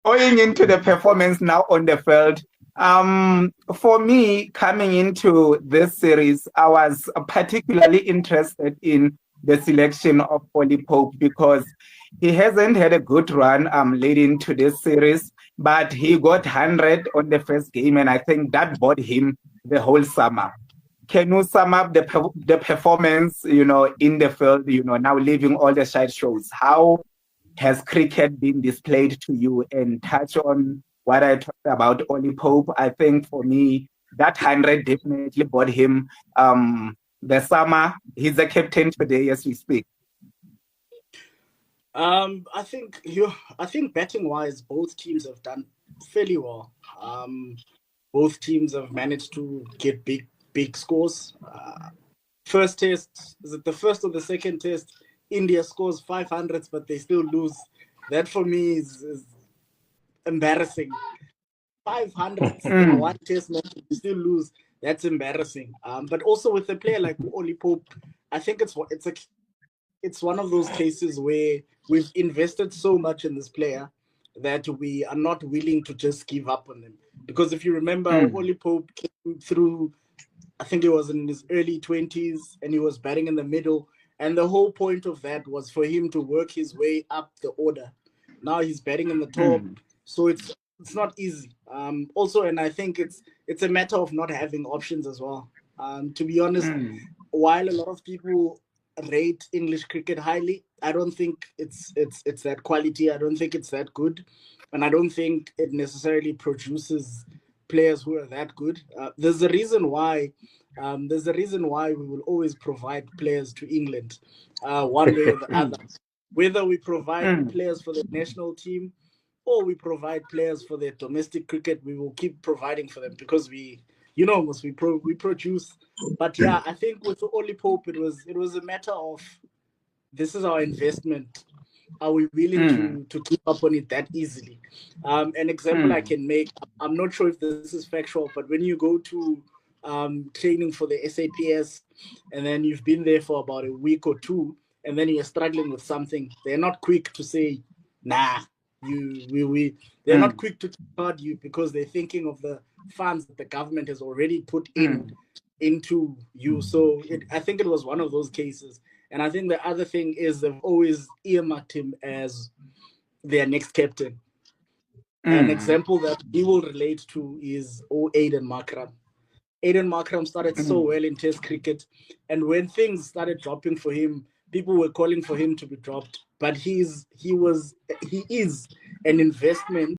Going into the performance now on the field, for me, coming into this series, I was particularly interested in the selection of Ollie Pope because he hasn't had a good run leading to this series, but he got 100 on the first game, and I think that bought him the whole summer. Can you sum up the performance, in the field, now leaving all the side shows? How has cricket been displayed to you, and touch on what I talked about Ollie Pope? I think for me, that 100 definitely bought him the summer. He's a captain today as we speak. I think betting wise, both teams have done fairly well. Both teams have managed to get big scores. First test, is it the first or the second test? India scores 500s, but they still lose. That for me is embarrassing. 500s in Mm, one test match, you still lose. That's embarrassing. But also with a player like Oli Pope, I think it's one of those cases where we've invested so much in this player that we are not willing to just give up on him. Because if you remember, mm, Oli Pope came through, I think it was in his early 20s, and he was batting in the middle. And the whole point of that was for him to work his way up the order. Now he's batting in the top, mm, so it's not easy. Also, and I think it's a matter of not having options as well. To be honest, mm, while a lot of people rate English cricket highly, I don't think it's that quality. I don't think it's that good, and I don't think it necessarily produces players who are that good. There's a reason why we will always provide players to England, one way or the other. mm, Whether we provide mm, players for the national team or we provide players for their domestic cricket, we will keep providing for them because we produce. But yeah, I think with Oli Pope, it was a matter of this is our investment. Are we willing mm, to keep up on it that easily? An example I mm, can make, I'm not sure if this is factual, but when you go to training for the SAPS and then you've been there for about a week or two, and then you're struggling with something, they're not quick to say, nah, we they're not mm, quick to card you because they're thinking of the funds that the government has already put mm. into you. So I think it was one of those cases. And I think the other thing is they've always earmarked him as their next captain. An Mm, example that he will relate to is Aiden Markram. Aiden Markram started so mm. well in Test cricket, and when things started dropping for him, people were calling for him to be dropped. But he is an investment